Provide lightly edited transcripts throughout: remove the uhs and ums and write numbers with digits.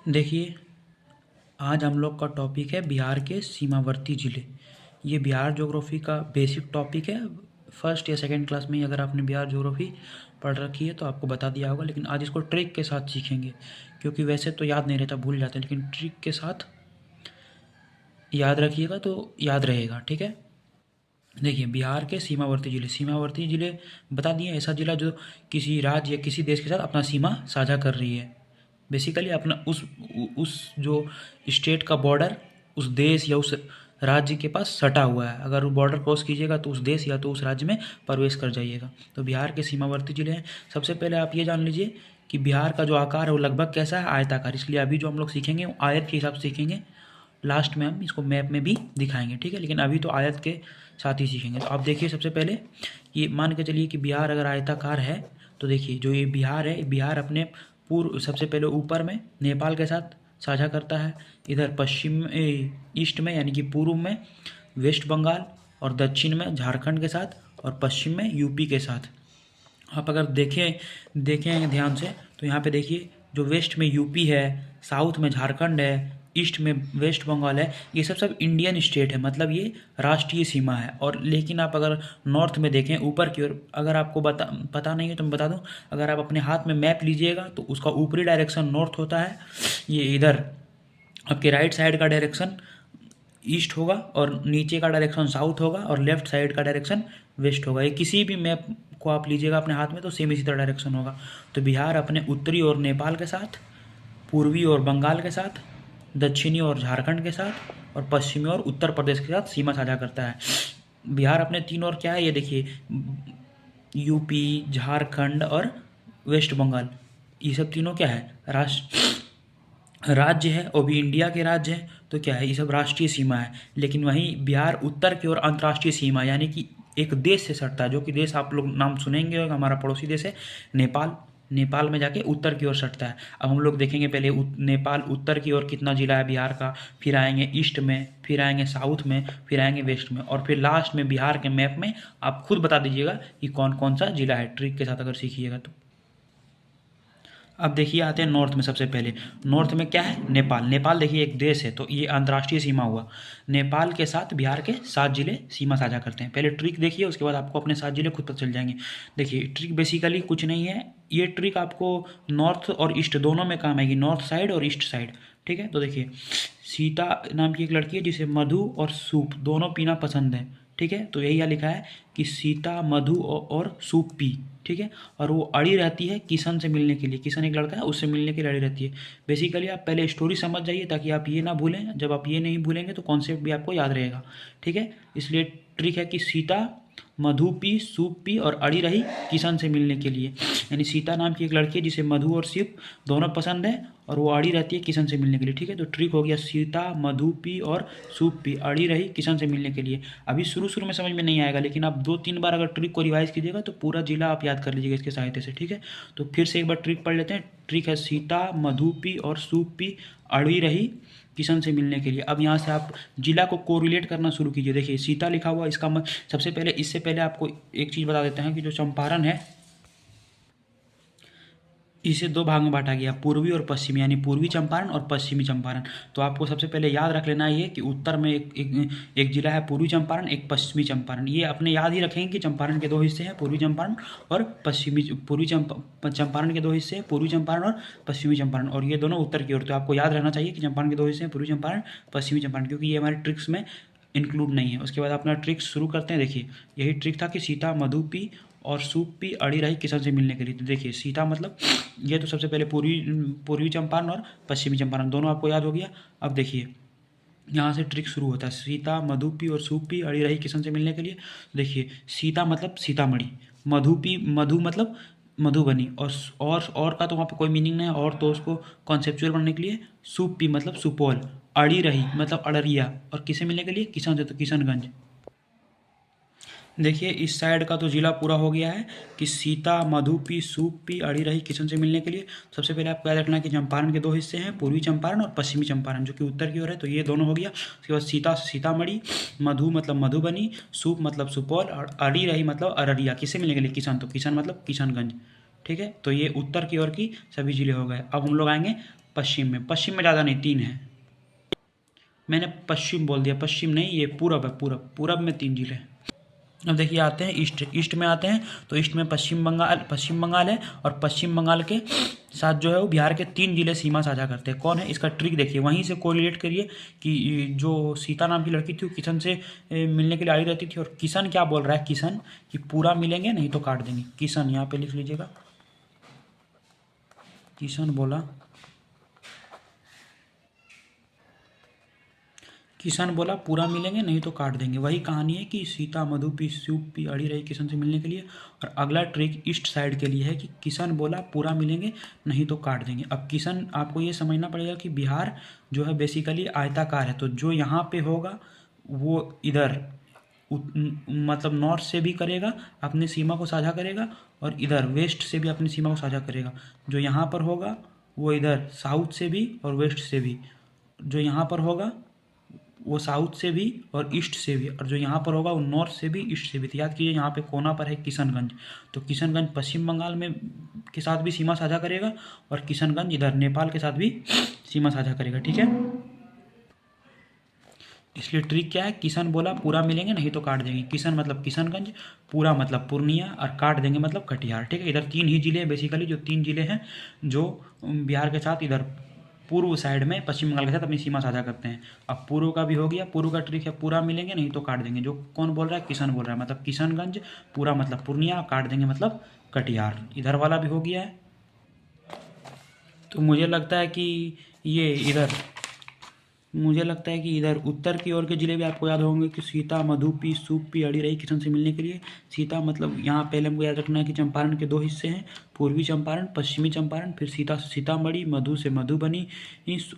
देखिए, आज हम लोग का टॉपिक है बिहार के सीमावर्ती ज़िले। ये बिहार ज्योग्राफी का बेसिक टॉपिक है। फर्स्ट या सेकंड क्लास में ही अगर आपने बिहार ज्योग्राफी पढ़ रखी है तो आपको बता दिया होगा, लेकिन आज इसको ट्रिक के साथ सीखेंगे, क्योंकि वैसे तो याद नहीं रहता, भूल जाते हैं, लेकिन ट्रिक के साथ याद रखिएगा तो याद रहेगा। ठीक है। देखिए, बिहार के सीमावर्ती ज़िले बता दिए, ऐसा ज़िला जो किसी राज्य या किसी देश के साथ अपना सीमा साझा कर रही है। बेसिकली अपना उस जो स्टेट का बॉर्डर उस देश या उस राज्य के पास सटा हुआ है। अगर वो बॉर्डर क्रॉस कीजिएगा तो उस देश या तो उस राज्य में प्रवेश कर जाइएगा। तो बिहार के सीमावर्ती ज़िले हैं। सबसे पहले आप ये जान लीजिए कि बिहार का जो आकार है वो लगभग कैसा है, आयताकार। इसलिए अभी जो हम लोग सीखेंगे वो आयत के हिसाब से सीखेंगे। लास्ट में हम इसको मैप में भी दिखाएंगे, ठीक है, लेकिन अभी तो आयत के साथ ही सीखेंगे। तो आप देखिए, सबसे पहले ये मान के चलिए कि बिहार अगर आयताकार है तो देखिए जो ये बिहार है, बिहार अपने पूर्व सबसे पहले ऊपर में नेपाल के साथ साझा करता है। इधर पश्चिम ईस्ट में यानी कि पूर्व में वेस्ट बंगाल, और दक्षिण में झारखंड के साथ, और पश्चिम में यूपी के साथ। आप अगर देखें ध्यान से तो यहाँ पे देखिए, जो वेस्ट में यूपी है, साउथ में झारखंड है, ईस्ट में वेस्ट बंगाल है, ये सब इंडियन स्टेट है, मतलब ये राष्ट्रीय सीमा है। और लेकिन आप अगर नॉर्थ में देखें ऊपर की ओर, अगर आपको पता नहीं है तो मैं बता दूं, अगर आप अपने हाथ में मैप लीजिएगा तो उसका ऊपरी डायरेक्शन नॉर्थ होता है, ये इधर आपके राइट साइड का डायरेक्शन ईस्ट होगा, और नीचे का डायरेक्शन साउथ होगा, और लेफ्ट साइड का डायरेक्शन वेस्ट होगा। ये किसी भी मैप को आप लीजिएगा अपने हाथ में तो सेम इसी तरह डायरेक्शन होगा। तो बिहार अपने उत्तरी ओर नेपाल के साथ, पूर्वी ओर बंगाल के साथ, दक्षिणी ओर झारखंड के साथ, और पश्चिमी ओर उत्तर प्रदेश के साथ सीमा साझा करता है। बिहार अपने तीन ओर क्या है, ये देखिए, यूपी, झारखंड और वेस्ट बंगाल, ये सब तीनों क्या है, राज्य है, और भी इंडिया के राज्य हैं। तो क्या है, ये सब राष्ट्रीय सीमा है। लेकिन वहीं बिहार उत्तर की ओर अंतर्राष्ट्रीय सीमा, यानी कि एक देश से सटता है, जो कि देश आप लोग नाम सुनेंगे, हमारा पड़ोसी देश है नेपाल। नेपाल में जाके उत्तर की ओर सटता है। अब हम लोग देखेंगे पहले नेपाल उत्तर की ओर कितना जिला है बिहार का, फिर आएंगे ईस्ट में, फिर आएंगे साउथ में, फिर आएंगे वेस्ट में, और फिर लास्ट में बिहार के मैप में आप खुद बता दीजिएगा कि कौन कौन सा जिला है, ट्रिक के साथ अगर सीखिएगा तो। अब देखिए, आते हैं नॉर्थ में। सबसे पहले नॉर्थ में क्या है, नेपाल। नेपाल देखिए एक देश है, तो ये अंतर्राष्ट्रीय सीमा हुआ। नेपाल के साथ बिहार के 7 जिले सीमा साझा करते हैं। पहले ट्रिक देखिए, उसके बाद आपको अपने 7 जिले खुद पता चल जाएंगे। देखिए, ट्रिक बेसिकली कुछ नहीं है, ये ट्रिक आपको नॉर्थ और ईस्ट दोनों में काम आएगी, नॉर्थ साइड और ईस्ट साइड। ठीक है। तो देखिए, सीता नाम की एक लड़की है जिसे मधु और सूप दोनों पीना पसंद है। ठीक है। तो यही यहाँ लिखा है कि सीता मधु और सूप पी। ठीक है। और वो अड़ी रहती है किशन से मिलने के लिए। किशन एक लड़का है, उससे मिलने के लिए अड़ी रहती है। बेसिकली आप पहले स्टोरी समझ जाइए ताकि आप ये ना भूलें। जब आप ये नहीं भूलेंगे तो कॉन्सेप्ट भी आपको याद रहेगा। ठीक है। इसलिए ट्रिक है कि सीता मधु पी, सूप पी और अड़ी रही किशन से मिलने के लिए। यानी सीता नाम की एक लड़की है जिसे मधु और सूप दोनों पसंद है, और वो अड़ी रहती है किशन से मिलने के लिए। ठीक है। तो ट्रिक हो गया, सीता मधु पी और सूप पी, अड़ी रही किशन से मिलने के लिए। अभी शुरू में समझ में नहीं आएगा, लेकिन आप 2-3 बार अगर ट्रिक को रिवाइज कीजिएगा तो पूरा जिला आप याद कर लीजिएगा इसके सहायता से। ठीक है। तो फिर से एक बार ट्रिक पढ़ लेते हैं। ट्रिक है, सीता मधु पी और सूप पी, अड़ी रही किशन से मिलने के लिए। अब यहाँ से आप जिला को कोरिलेट करना शुरू कीजिए। देखिए, सीता लिखा हुआ, इसका सबसे पहले, इससे पहले आपको एक चीज़ बता देते हैं कि जो चंपारण है इसे 2 भाग में बांटा गया, पूर्वी और पश्चिमी, यानी पूर्वी चंपारण और पश्चिमी चंपारण। तो आपको सबसे पहले याद रख लेना ये कि उत्तर में एक जिला है पूर्वी चंपारण, एक पश्चिमी चंपारण। ये अपने याद ही रखेंगे कि चंपारण के 2 हिस्से हैं, पूर्वी चंपारण और पश्चिमी। चंपारण के 2 हिस्से हैं, पूर्वी चंपारण और पश्चिमी चंपारण, और ये दोनों उत्तर की ओर। तो आपको याद रहना चाहिए कि चंपारण के 2 हिस्से हैं, पूर्वी चंपारण, पश्चिमी चंपारण, क्योंकि ये हमारे ट्रिक्स में इंक्लूड नहीं है। उसके बाद अपना ट्रिक्स शुरू करते हैं। देखिए, यही ट्रिक था कि सीता मधु पी और सूप पी, अड़ी रही किशन से मिलने के लिए। तो देखिए, सीता मतलब ये तो सबसे पहले पूर्वी चंपारण और पश्चिमी चंपारण दोनों आपको याद हो गया। अब देखिए, यहाँ से ट्रिक शुरू होता है, सीता मधु पी और सूप पी, अड़ी रही किशन से मिलने के लिए। देखिए, सीता मतलब सीतामढ़ी, मधु मतलब मधुबनी, और का तो वहाँ पे कोई मीनिंग नहीं है, और तो उसको कॉन्सेप्चुअल बनने के लिए। सूप पी मतलब सुपौल, अड़ी रही मतलब अड़रिया, और किसे मिलने के लिए, किशन से, तो किशनगंज। देखिए, इस साइड का तो जिला पूरा हो गया है कि सीता मधु पी, सूप पी, अड़ी रही किशन से मिलने के लिए। सबसे पहले आपको याद रखना है कि चंपारण के 2 हिस्से हैं, पूर्वी चंपारण और पश्चिमी चंपारण, जो कि उत्तर की ओर है। तो ये दोनों हो गया। उसके बाद सीता सीतामढ़ी, मधु मतलब मधुबनी, सूप मतलब सुपौल, और अड़ी रही मतलब अररिया, किससे मिलने के लिए, किशन, तो किशन मतलब किशनगंज। ठीक है। तो ये उत्तर की ओर की सभी जिले हो गए। अब हम लोग आएंगे पश्चिम में। पश्चिम में ज़्यादा नहीं, 3 है। मैंने पश्चिम बोल दिया, पश्चिम नहीं, ये पूरब है, पूरब। पूरब में 3 जिले हैं। अब देखिए आते हैं ईस्ट। ईस्ट में आते हैं तो ईस्ट में पश्चिम बंगाल है, और पश्चिम बंगाल के साथ जो है वो बिहार के 3 जिले सीमा साझा करते हैं। कौन है? इसका ट्रिक देखिए, वहीं से कोरिलेट करिए कि जो सीता नाम की लड़की थी वो किशन से मिलने के लिए आई रहती थी, और किशन क्या बोल रहा है? किशन कि पूरा मिलेंगे नहीं तो काट देंगे। किशन यहाँ पे लिख लीजिएगा। किशन बोला पूरा मिलेंगे नहीं तो काट देंगे। वही कहानी है कि सीता मधु पी सूप पी अड़ी रही किशन से मिलने के लिए। और अगला ट्रिक ईस्ट साइड के लिए है कि किशन बोला पूरा मिलेंगे नहीं तो काट देंगे। अब किशन, आपको ये समझना पड़ेगा कि बिहार जो है बेसिकली आयताकार है, तो जो यहाँ पे होगा वो इधर मतलब नॉर्थ से भी करेगा, अपनी सीमा को साझा करेगा, और इधर वेस्ट से भी अपनी सीमा को साझा करेगा। जो यहाँ पर होगा वो इधर साउथ से भी और वेस्ट से भी, जो यहाँ पर होगा वो साउथ से भी और ईस्ट से भी, और जो यहाँ पर होगा वो नॉर्थ से भी ईस्ट से भी। तो याद कीजिए यहाँ पे कोना पर है किशनगंज, तो किशनगंज पश्चिम बंगाल में के साथ भी सीमा साझा करेगा, और किशनगंज इधर नेपाल के साथ भी सीमा साझा करेगा, ठीक है। इसलिए ट्रिक क्या है? किशन बोला पूरा मिलेंगे नहीं तो काट देंगे। किशन मतलब किशनगंज, पूरा मतलब पूर्णिया, और काट देंगे मतलब कटिहार, ठीक है। इधर 3 ही जिले हैं बेसिकली, जो 3 जिले हैं जो बिहार के साथ इधर पूर्व साइड में पश्चिम बंगाल के साथ अपनी सीमा साझा करते हैं। अब पूर्व का भी हो गया। पूर्व का ट्रिक है पूरा मिलेंगे नहीं तो काट देंगे। जो कौन बोल रहा है? किशन बोल रहा है, मतलब किशनगंज, पूरा मतलब पूर्णिया, काट देंगे मतलब कटिहार। इधर वाला भी हो गया है। तो मुझे लगता है कि इधर उत्तर की ओर के जिले भी आपको याद होंगे कि सीता मधु पी सूप पी अड़ी रही किशन से मिलने के लिए। सीता मतलब यहाँ पहले हमको याद रखना है कि चंपारण के 2 हिस्से हैं, पूर्वी चंपारण, पश्चिमी चंपारण। फिर सीता सीतामढ़ी, मधु से मधुबनी,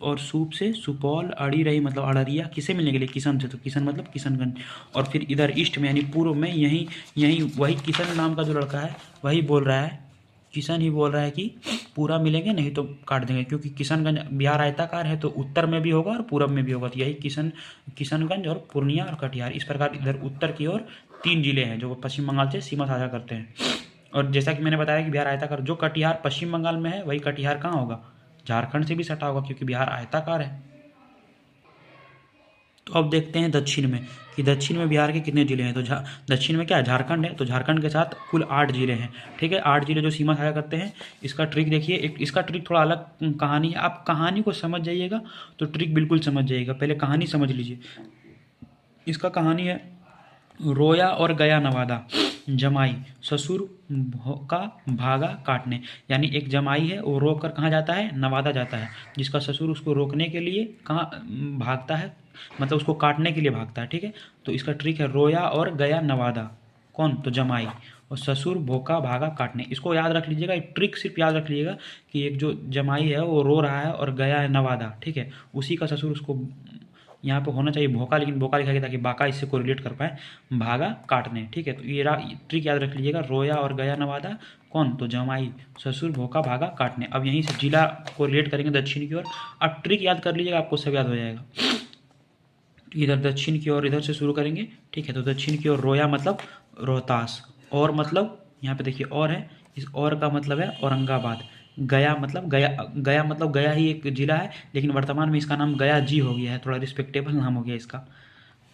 और सूप से सुपौल, अड़ी रही मतलब अड़रिया, किसे मिलने के लिए? किशन से, तो किशन मतलब किशनगंज। और फिर इधर ईस्ट में यानी पूर्व में यहीं वही किशन नाम का जो लड़का है वही बोल रहा है, किशन ही बोल रहा है कि पूरा मिलेंगे नहीं तो काट देंगे। क्योंकि किशनगंज बिहार आयताकार है तो उत्तर में भी होगा और पूरब में भी होगा। तो यही किशनगंज और पूर्णिया और कटिहार, इस प्रकार इधर उत्तर की ओर 3 जिले हैं जो पश्चिम बंगाल से सीमा साझा करते हैं। और जैसा कि मैंने बताया कि बिहार आयताकार, जो कटिहार पश्चिम बंगाल में है वही कटिहार कहाँ होगा? झारखंड से भी सटा होगा, क्योंकि बिहार आयताकार है। तो अब देखते हैं दक्षिण में कि दक्षिण में बिहार के कितने जिले हैं। तो दक्षिण में क्या है? झारखंड है, तो झारखंड के साथ कुल 8 जिले हैं, ठीक है। 8 जिले जो सीमा साझा करते हैं। इसका ट्रिक देखिए, इसका ट्रिक थोड़ा अलग कहानी है। आप कहानी को समझ जाइएगा तो ट्रिक बिल्कुल समझ जाइएगा। पहले कहानी समझ लीजिए। इसका कहानी है, रोया और गया नवादा, जमाई ससुर का भागा काटने। यानी एक जमाई है, वो रोक कर कहाँ जाता है? नवादा जाता है, जिसका ससुर उसको रोकने के लिए कहाँ भागता है, मतलब उसको काटने के लिए भागता है, ठीक है। तो इसका ट्रिक है रोया और गया नवादा। कौन? तो जमाई, और ससुर भोका भागा काटने। इसको याद रख लीजिएगा, एक ट्रिक सिर्फ याद रख लीजिएगा कि एक जो जमाई है वो रो रहा है और गया है नवादा, ठीक है। उसी का ससुर उसको, यहाँ पे होना चाहिए भोका, लेकिन भोका लिखा गया ताकि बाका इससे कोरिलेट कर पाए, भागा काटने, ठीक है। तो ये ट्रिक याद रख लीजिएगा, रोया और गया नवादा। कौन? तो जमाई, ससुर भोका भागा काटने। अब यहीं से जिला कोरिलेट करेंगे दक्षिण की ओर। अब ट्रिक याद कर लीजिएगा, आपको सब याद हो जाएगा। इधर दक्षिण की ओर इधर से शुरू करेंगे, ठीक है। तो दक्षिण की ओर रोया मतलब रोहतास, और मतलब यहाँ पे देखिए और है, इस और का मतलब है औरंगाबाद। गया मतलब गया ही एक जिला है, लेकिन वर्तमान में इसका नाम गया जी हो गया है, थोड़ा रिस्पेक्टेबल नाम हो गया इसका।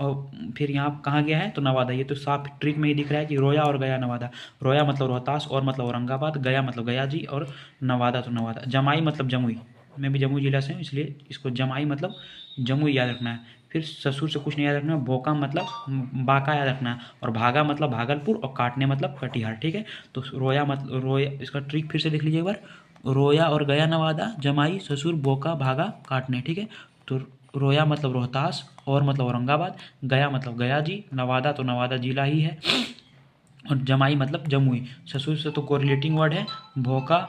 और फिर यहाँ कहाँ गया है? तो नवादा। ये तो साफ ट्रिक में ही दिख रहा है कि रोया और गया नवादा। रोया मतलब रोहतास, और मतलब औरंगाबाद, गया मतलब गया जी, और नवादा तो नवादा। जमाई मतलब जमुई, मैं भी जमुई जिला से हूँ इसलिए इसको जमाई मतलब जमुई याद रखना है। फिर ससुर से कुछ नहीं याद रखना है। भोका मतलब बाका याद रखना है, और भागा मतलब भागलपुर, और काटने मतलब कटिहार, ठीक है। तो रोया मतलब रोया, इसका ट्रिक फिर से देख लीजिए एक बार, रोया और गया नवादा, जमाई ससुर भोका भागा काटने, ठीक है। तो रोया मतलब रोहतास, और मतलब औरंगाबाद, गया मतलब गया जी, नवादा तो नवादा जिला ही है, और जमाई मतलब जमुई। ससुर से तो कोरिलेटिंग वर्ड है भोका,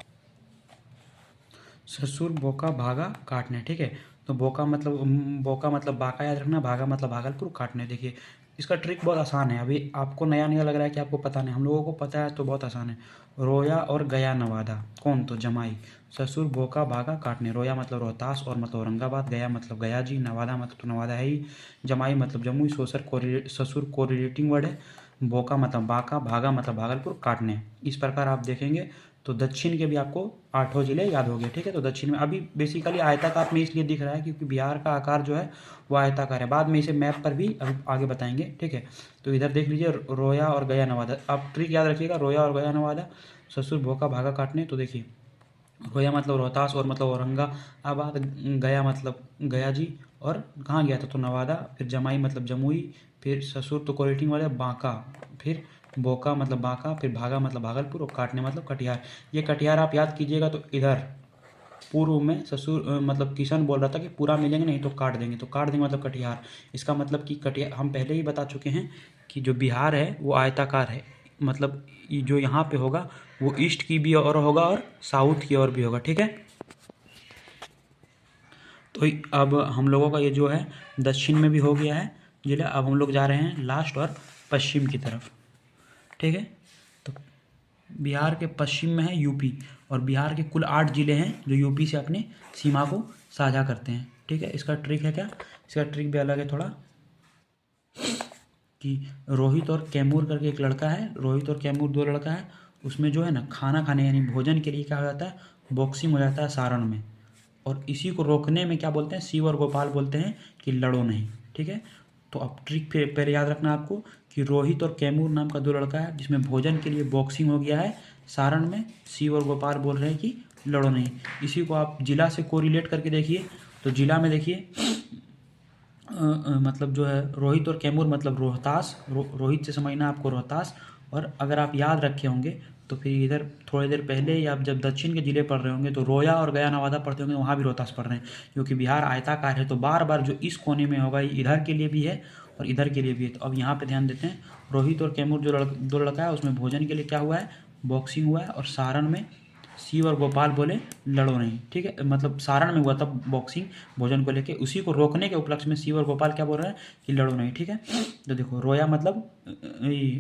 ससुर भोका भागा काटने, ठीक है। तो भोका मतलब बाका याद रखना, भागा मतलब भागलपुर, काटने। देखिए इसका ट्रिक बहुत आसान है। अभी आपको नया नया लग रहा है कि आपको पता नहीं, हम लोगों को पता है तो बहुत आसान है। रोया और गया नवादा। कौन? तो जमाई, ससुर भोका भागा काटने। रोया मतलब रोहतास, और मतलब औरंगाबाद, गया मतलब गया जी, नवादा मतलब तो नवादा है ही, जमाई मतलब जमुई, ससुर कोरिलेटिंग वर्ड है, भोका मतलब बाका, भागा मतलब भागलपुर, काटने। इस प्रकार आप देखेंगे तो दक्षिण के भी आपको 8 जिले याद हो गए, ठीक है। तो दक्षिण में अभी बेसिकली आयताकार में इसलिए दिख रहा है क्योंकि बिहार का आकार जो है वो आयताकार है। बाद में इसे मैप पर भी अभी आगे बताएंगे, ठीक है। तो इधर देख लीजिए रोया और गया नवादा, आप ट्रिक याद रखिएगा, रोया और गया नवादा, ससुर भोका भागा काटने। तो देखिए रोया मतलब रोहतास और मतलब औरंगाबाद, गया मतलब गया जी, और कहाँ गया था तो नवादा, फिर जमाई मतलब जमुई, फिर ससुर तो क्वालिटी वाले बांका, फिर बोका मतलब बांका, फिर भागा मतलब भागलपुर, और काटने मतलब कटिहार। ये कटिहार आप याद कीजिएगा। तो इधर पूर्व में ससुर मतलब किशन बोल रहा था कि पूरा मिलेंगे नहीं तो काट देंगे, तो काट देंगे मतलब कटिहार। इसका मतलब कि कटिहार हम पहले ही बता चुके हैं कि जो बिहार है वो आयताकार है, मतलब जो यहाँ पे होगा वो ईस्ट की भी और होगा और साउथ की ओर भी होगा, ठीक है। तो अब हम लोगों का ये जो है दक्षिण में भी हो गया है जिला। अब हम लोग जा रहे हैं लास्ट और पश्चिम की तरफ, ठीक है। तो बिहार के पश्चिम में है यूपी, और बिहार के कुल 8 जिले हैं जो यूपी से अपनी सीमा को साझा करते हैं, ठीक है। इसका ट्रिक है क्या, इसका ट्रिक भी अलग है थोड़ा, कि रोहित और कैमूर करके एक लड़का है, रोहित और कैमूर दो लड़का है, उसमें जो है ना खाना खाने यानी भोजन के लिए क्या हो जाता है, बॉक्सिंग हो जाता है सारण में। और इसी को रोकने में क्या बोलते हैं, शिव और गोपाल बोलते हैं कि लड़ो नहीं, ठीक है। तो अब ट्रिक पहले याद रखना आपको कि रोहित और कैमूर नाम का दो लड़का है जिसमें भोजन के लिए बॉक्सिंग हो गया है सारण में, शिव और गोपाल बोल रहे हैं कि लड़ो नहीं। इसी को आप जिला से कोरिलेट करके देखिए। तो जिला में देखिए मतलब जो है रोहित और कैमूर मतलब रोहतास, रोहित से समझना आपको रोहतास। और अगर आप याद रखे होंगे तो फिर इधर थोड़ी देर पहले ही आप जब दक्षिण के जिले पढ़ रहे होंगे तो रोया और गया नवादा पढ़ते होंगे, वहाँ भी रोहतास पढ़ रहे हैं, क्योंकि बिहार आयताकार है। तो बार बार जो इस कोने में होगा ये इधर के लिए भी है और इधर के लिए भी है। तो अब यहाँ पे ध्यान देते हैं, रोहित और कैमूर जो दो लड़का है उसमें भोजन के लिए क्या हुआ है, बॉक्सिंग हुआ है। और सारण में शिव और गोपाल बोले लड़ो नहीं, ठीक है। मतलब सारण में हुआ था बॉक्सिंग भोजन को लेके, उसी को रोकने के उपलक्ष्य में शिव और गोपाल क्या बोल रहे हैं कि लड़ो नहीं, ठीक है। तो देखो रोया मतलब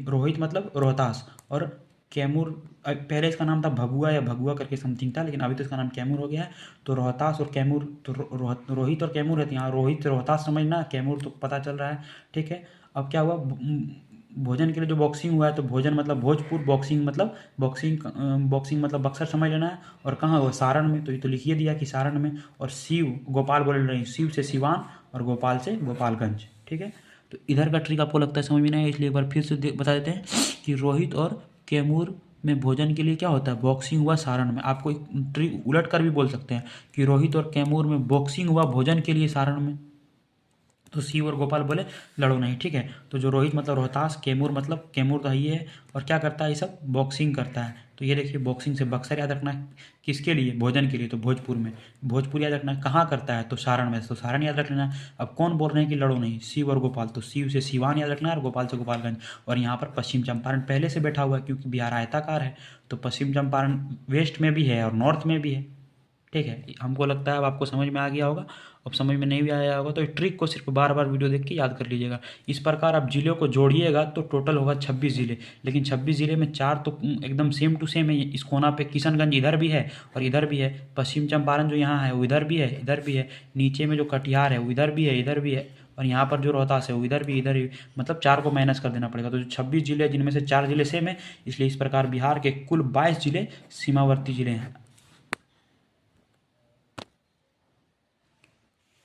रोहित मतलब रोहतास, और कैमूर पहले इसका नाम था भगुआ या भगुआ करके समथिंग था, लेकिन अभी तो इसका नाम कैमूर हो गया है। तो रोहतास और कैमूर, तो रोहित और कैमूर है, यहाँ रोहित रोहतास समझना, कैमूर तो पता चल रहा है, ठीक है। अब क्या हुआ, भोजन के लिए जो बॉक्सिंग हुआ है, तो भोजन मतलब भोजपुर, बॉक्सिंग मतलब बॉक्सिंग मतलब बक्सर समझ लेना है। और कहाँ हुआ, सारण में, तो ये तो लिखिए दिया कि सारण में। और शिव गोपाल बोल रहे हैं, शिव से सिवान और गोपाल से गोपालगंज, ठीक है। तो इधर का ट्रिक आपको लगता है समझ में नहीं है, इसलिए एक बार फिर से बता देते हैं कि रोहित और कैमूर में भोजन के लिए क्या होता है, बॉक्सिंग हुआ सारण में। आपको एक ट्रिक उलट कर भी बोल सकते हैं कि रोहित और कैमूर में बॉक्सिंग हुआ भोजन के लिए सारण में। तो शिव और गोपाल बोले लड़ो नहीं, ठीक है। तो जो रोहित मतलब रोहतास, कैमूर मतलब कैमूर तो ही है, और क्या करता है ये सब, बॉक्सिंग करता है। तो ये देखिए बॉक्सिंग से बक्सर याद रखना है, किसके लिए, भोजन के लिए, तो भोजपुर में। भोजपुर याद रखना है, कहाँ करता है तो सारण में, तो सारण याद रख लेना है। अब कौन बोल रहे हैं कि लड़ो नहीं, शिव और गोपाल, तो शिव से सिवान याद रखना है और गोपाल से गोपालगंज। और यहाँ पर पश्चिम चंपारण पहले से बैठा हुआ है क्योंकि बिहार आयताकार है, तो पश्चिम चंपारण वेस्ट में भी है और नॉर्थ में भी है, ठीक है। हमको लगता है अब आपको समझ में आ गया होगा। अब समझ में नहीं भी आया होगा तो इस ट्रिक को सिर्फ बार बार वीडियो देख के याद कर लीजिएगा। इस प्रकार आप जिलों को जोड़िएगा तो टोटल होगा 26 जिले, लेकिन 26 जिले में 4 तो एकदम सेम टू सेम है। इस कोना पे किशनगंज इधर भी है और इधर भी है, पश्चिम चंपारण जो यहाँ है वो इधर भी है, इधर भी है, नीचे में जो कटिहार है वो इधर भी है, इधर भी है, और यहाँ पर जो रोहतास है वो इधर भी, इधर भी, मतलब 4 को माइनस कर देना पड़ेगा। तो जो 26 जिले जिनमें से 4 जिले सेम है, इसलिए इस प्रकार बिहार के कुल 22 जिले सीमावर्ती जिले हैं।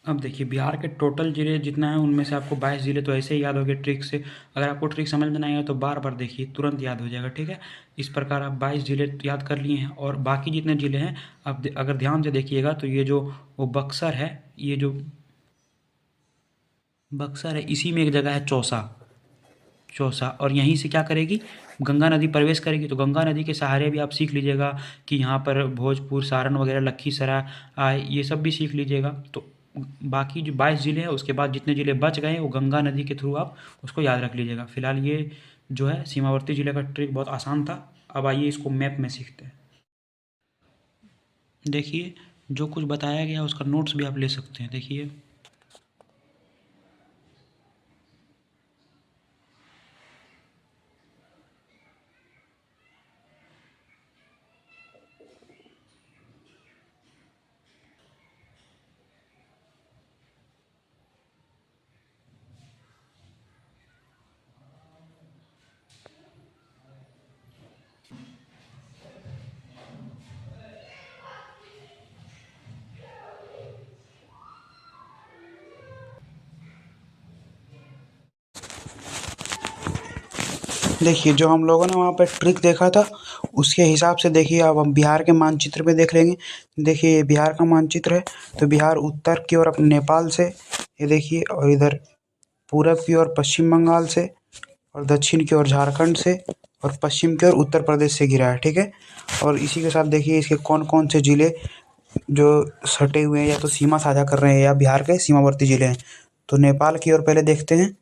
अब देखिए बिहार के टोटल ज़िले जितना है उनमें से आपको 22 ज़िले तो ऐसे ही याद हो गए ट्रिक से। अगर आपको ट्रिक समझ में नहीं आया तो बार बार देखिए, तुरंत याद हो जाएगा, ठीक है। इस प्रकार आप 22 ज़िले याद कर लिए हैं। और बाकी जितने ज़िले हैं आप अगर ध्यान से देखिएगा तो ये जो वो बक्सर है, ये जो बक्सर है इसी में एक जगह है चौसा, चौसा, और यहीं से क्या करेगी, गंगा नदी प्रवेश करेगी। तो गंगा नदी के सहारे भी आप सीख लीजिएगा कि यहाँ पर भोजपुर, सारण वगैरह, लखीसराय ये सब भी सीख लीजिएगा। तो बाकी जो 22 ज़िले हैं उसके बाद जितने ज़िले बच गए वो गंगा नदी के थ्रू आप उसको याद रख लीजिएगा। फिलहाल ये जो है सीमावर्ती ज़िले का ट्रिक बहुत आसान था। अब आइए इसको मैप में सीखते हैं। देखिए जो कुछ बताया गया उसका नोट्स भी आप ले सकते हैं, देखिए। देखिए जो हम लोगों ने वहाँ पे ट्रिक देखा था उसके हिसाब से देखिए अब हम बिहार के मानचित्र पे देख लेंगे। देखिए ये बिहार का मानचित्र है, तो बिहार उत्तर की ओर अपने नेपाल से, ये देखिए, और इधर पूरब की ओर पश्चिम बंगाल से, और दक्षिण की ओर झारखंड से, और पश्चिम की ओर उत्तर प्रदेश से घिरा है, ठीक है। और इसी के साथ देखिए इसके कौन कौन से ज़िले जो सटे हुए हैं या तो सीमा साझा कर रहे हैं या बिहार के सीमावर्ती ज़िले हैं। तो नेपाल की ओर पहले देखते हैं,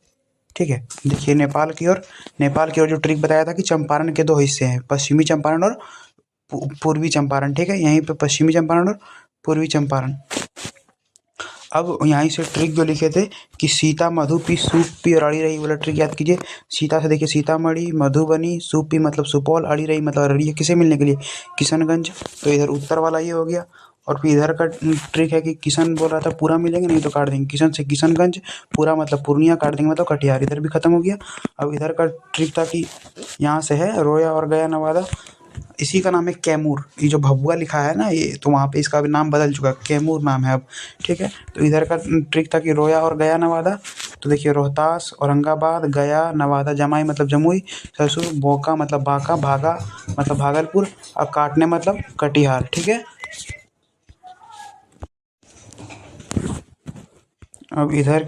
ठीक है। देखिए नेपाल की ओर जो ट्रिक बताया था कि चंपारण के 2 हिस्से हैं, पश्चिमी चंपारण और पूर्वी चंपारण, ठीक है। यहीं पे पश्चिमी चंपारण और पूर्वी चंपारण। अब यहीं से ट्रिक जो लिखे थे कि सीता मधु पी सूप पी और अड़ी रही वाला ट्रिक याद कीजिए। सीता से देखिए सीतामढ़ी, मधुबनी, सूप पी मतलब सुपौल, अड़ी रही मतलब अररिया, किसे मिलने के लिए, किशनगंज। तो इधर उत्तर वाला ये हो गया। और फिर इधर का ट्रिक है कि किशन बोल रहा था पूरा मिलेंगे, नहीं तो काट देंगे। किशन से किशनगंज, पूरा मतलब पूर्णिया, काट देंगे मतलब कटिहार। इधर भी खत्म हो गया। अब इधर का ट्रिक था कि यहाँ से है रोया और गया नवादा, इसी का नाम है कैमूर। ये जो भभुआ लिखा है ना, ये तो वहाँ पे इसका भी नाम बदल चुका है, कैमूर नाम है अब, ठीक है। तो इधर का ट्रिक था कि रोया और गया नवादा। तो देखिए रोहतास, औरंगाबाद, गया, नवादा, जमाई मतलब जमुई, ससुर, बोका मतलब बांका, भागा मतलब भागलपुर, और काटने मतलब कटिहार, ठीक है। अब इधर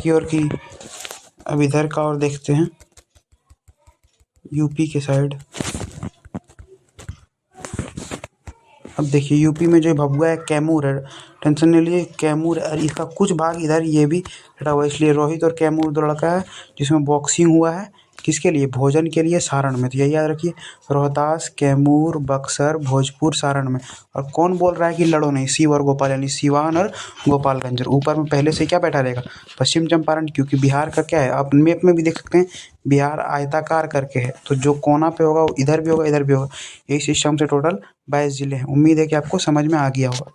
का और देखते हैं, यूपी के साइड। अब देखिए यूपी में जो भभुआ है कैमूर है, टेंशन नहीं लीजिए, कैमूर है। और इसका कुछ भाग इधर ये भी हटा हुआ, इसलिए रोहित और कैमूर 2 लड़का है जिसमें बॉक्सिंग हुआ है। किसके लिए, भोजन के लिए, सारण में। तो यही याद रखिए, रोहतास, कैमूर, बक्सर, भोजपुर, सारण में। और कौन बोल रहा है कि लड़ो नहीं, शिव और गोपाल, यानी सिवान और गोपालगंज। और ऊपर में पहले से क्या बैठा रहेगा, पश्चिम चंपारण, क्योंकि बिहार का क्या है, आप मैप में भी देख सकते हैं, बिहार आयताकार करके है, तो जो कोना पे होगा वो इधर भी होगा, इधर भी होगा। यही सिस्टम से टोटल 22 ज़िले हैं। उम्मीद है कि आपको समझ में आ गया होगा।